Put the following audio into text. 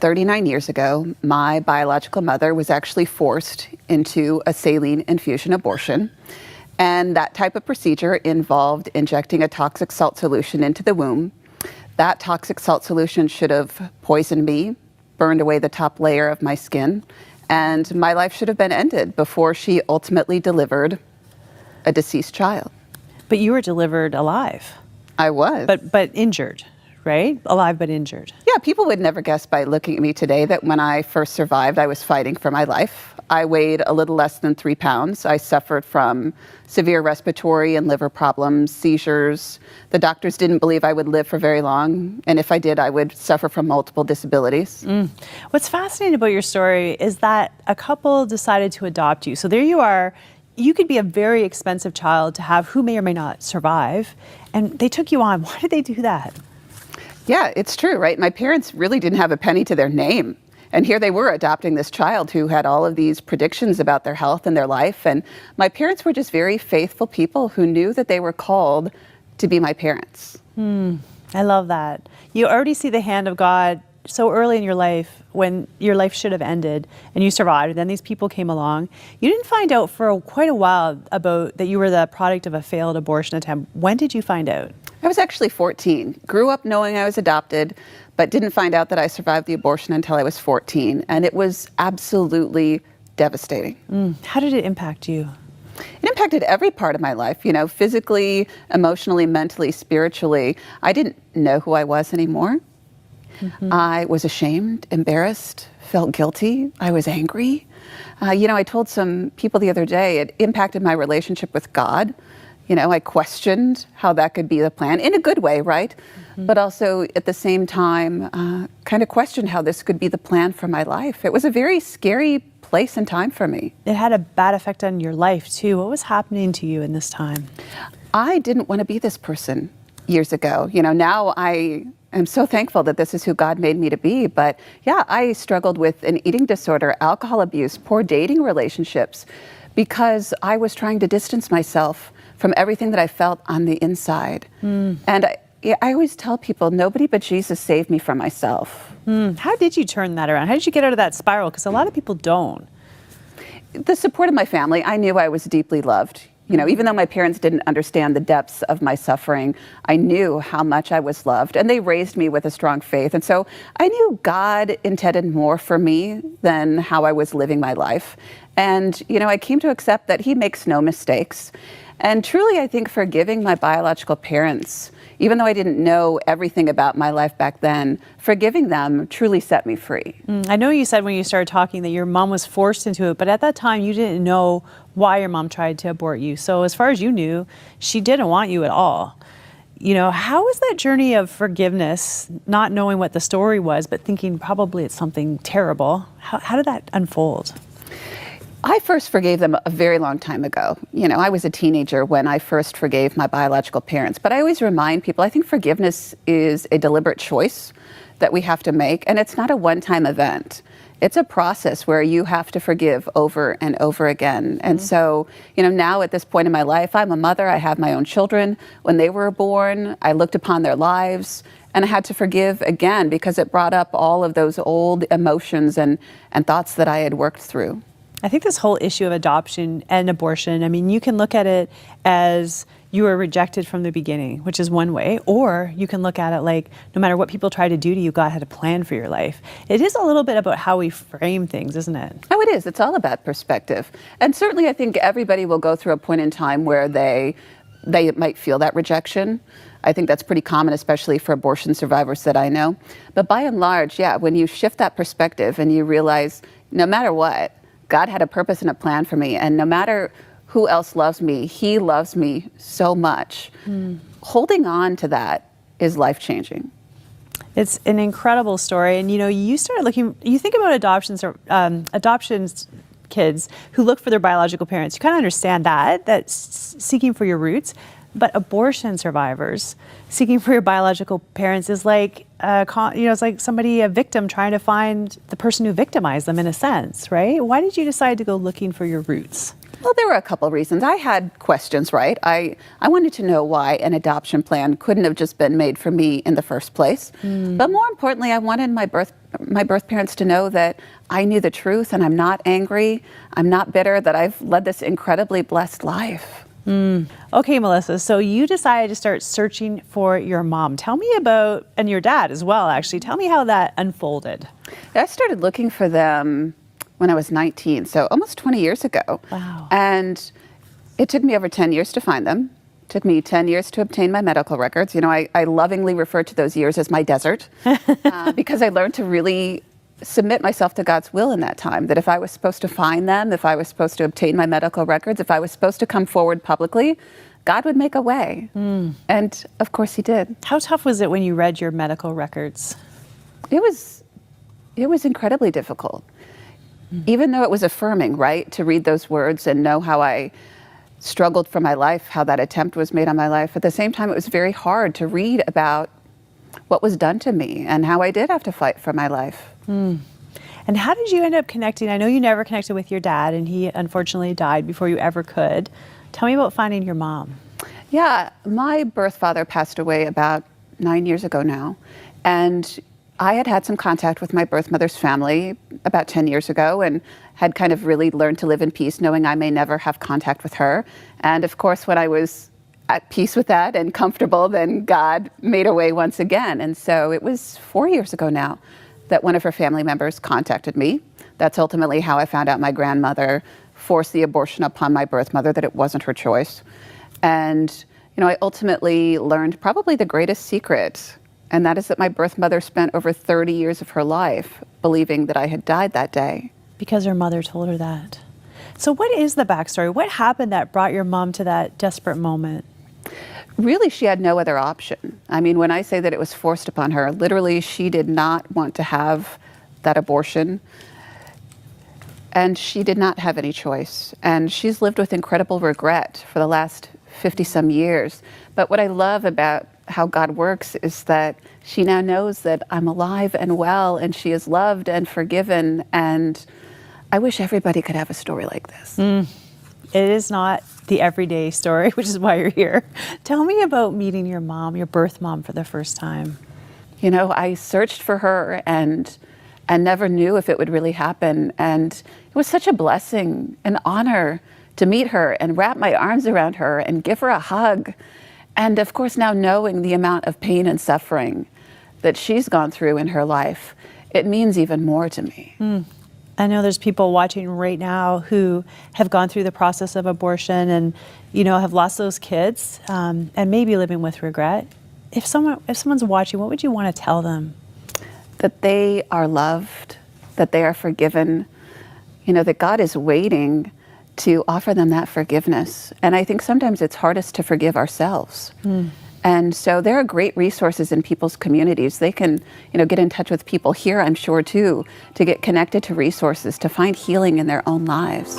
39 years ago, my biological mother was actually forced into a saline infusion abortion. And that type of procedure involved injecting a toxic salt solution into the womb. That toxic salt solution should have poisoned me, burned away the top layer of my skin, and my life should have been ended before she ultimately delivered a deceased child. But you were delivered alive. I was. But injured, right? Alive but injured. Yeah, people would never guess by looking at me today that when I first survived, I was fighting for my life. I weighed a little less than 3 pounds. I suffered from severe respiratory and liver problems, seizures. The doctors didn't believe I would live for very long. And if I did, I would suffer from multiple disabilities. What's fascinating about your story is that a couple decided to adopt you. So there you are. You could be a very expensive child to have who may or may not survive. And they took you on. Why did they do that? Yeah, it's true, right? My parents really didn't have a penny to their name. And here they were adopting this child who had all of these predictions about their health and their life. And my parents were just very faithful people who knew that they were called to be my parents. I love that. You already see the hand of God so early in your life when your life should have ended and you survived. And then these people came along. You didn't find out for quite a while about that you were the product of a failed abortion attempt. When did you find out? I was actually 14. Grew up knowing I was adopted, but didn't find out that I survived the abortion until I was 14. And it was absolutely devastating. How did it impact you? It impacted every part of my life, you know, physically, emotionally, mentally, spiritually. I didn't know who I was anymore. I was ashamed, embarrassed, felt guilty. I was angry. I told some people the other day, it impacted my relationship with God. I questioned how that could be the plan in a good way, right? But also at the same time, kind of questioned how this could be the plan for my life. It was a very scary place and time for me. It had a bad effect on your life too. What was happening to you in this time? I didn't want to be this person years ago. Now I am so thankful that this is who God made me to be. But yeah, I struggled with an eating disorder, alcohol abuse, poor dating relationships, because I was trying to distance myself from everything that I felt on the inside. And I always tell people, nobody but Jesus saved me from myself. How did you turn that around? How did you get out of that spiral? Because a lot of people don't. The support of my family. I knew I was deeply loved. Even though my parents didn't understand the depths of my suffering, I knew how much I was loved, and they raised me with a strong faith. And so I knew God intended more for me than how I was living my life. And, I came to accept that He makes no mistakes. And truly, I think forgiving my biological parents, even though I didn't know everything about my life back then, forgiving them truly set me free. I know you said when you started talking that your mom was forced into it, but at that time you didn't know why your mom tried to abort you. So as far as you knew, she didn't want you at all. How was that journey of forgiveness, not knowing what the story was, but thinking probably it's something terrible? How did that unfold? I first forgave them a very long time ago. I was a teenager when I first forgave my biological parents. But I always remind people, I think forgiveness is a deliberate choice that we have to make. And it's not a one-time event. It's a process where you have to forgive over and over again. And so, now at this point in my life, I'm a mother. I have my own children. When they were born, I looked upon their lives and I had to forgive again because it brought up all of those old emotions and thoughts that I had worked through. I think this whole issue of adoption and abortion, you can look at it as you were rejected from the beginning, which is one way, or you can look at it like no matter what people try to do to you, God had a plan for your life. It is a little bit about how we frame things, isn't it? Oh, it is. It's all about perspective. And certainly I think everybody will go through a point in time where they might feel that rejection. I think that's pretty common, especially for abortion survivors that I know. But by and large, yeah, when you shift that perspective and you realize no matter what, God had a purpose and a plan for me. And no matter who else loves me, He loves me so much. Holding on to that is life-changing. It's an incredible story. And, you started looking, you think about adoptions kids who look for their biological parents. You kind of understand that's seeking for your roots. But abortion survivors seeking for your biological parents is like, it's like a victim trying to find the person who victimized them in a sense, right? Why did you decide to go looking for your roots? Well, there were a couple reasons. I had questions, right? I wanted to know why an adoption plan couldn't have just been made for me in the first place. But more importantly, I wanted my birth parents to know that I knew the truth and I'm not angry, I'm not bitter, that I've led this incredibly blessed life. Okay, Melissa, so you decided to start searching for your mom. Tell me about, and your dad as well, actually. Tell me how that unfolded. I started looking for them when I was 19, so almost 20 years ago. Wow. And it took me over 10 years to find them. It took me 10 years to obtain my medical records. You know, I lovingly refer to those years as my desert because I learned to really submit myself to God's will in that time, that if I was supposed to find them, if I was supposed to obtain my medical records, if I was supposed to come forward publicly, God would make a way. And of course he did. How tough was it when you read your medical records? It was incredibly difficult. Even though it was affirming, right, to read those words and know how I struggled for my life, how that attempt was made on my life, at the same time it was very hard to read about what was done to me and how I did have to fight for my life. And how did you end up connecting? I know you never connected with your dad, and he unfortunately died before you ever could. Tell me about finding your mom. Yeah, my birth father passed away about 9 years ago now, and I had had some contact with my birth mother's family about 10 years ago and had kind of really learned to live in peace, knowing I may never have contact with her. And of course, when I was at peace with that and comfortable, then God made a way once again. And so it was 4 years ago now that one of her family members contacted me. That's ultimately how I found out my grandmother forced the abortion upon my birth mother, that it wasn't her choice. And, you know, I ultimately learned probably the greatest secret, and that is that my birth mother spent over 30 years of her life believing that I had died that day. Because her mother told her that. So what is the backstory? What happened that brought your mom to that desperate moment? Really, she had no other option. I mean, when I say that it was forced upon her, literally, she did not want to have that abortion. And she did not have any choice. And she's lived with incredible regret for the last 50-some years. But what I love about how God works is that she now knows that I'm alive and well, and she is loved and forgiven. And I wish everybody could have a story like this. It is not the everyday story, which is why you're here. Tell me about meeting your mom, your birth mom, for the first time. You know, I searched for her and never knew if it would really happen. And it was such a blessing, an honor to meet her and wrap my arms around her and give her a hug. And of course, now knowing the amount of pain and suffering that she's gone through in her life, it means even more to me. I know there's people watching right now who have gone through the process of abortion and, you know, have lost those kids and maybe living with regret. If someone's watching, what would you want to tell them? That they are loved, that they are forgiven, you know, that God is waiting to offer them that forgiveness. And I think sometimes it's hardest to forgive ourselves. And so there are great resources in people's communities. They can, you know, get in touch with people here, I'm sure, too, to get connected to resources, to find healing in their own lives.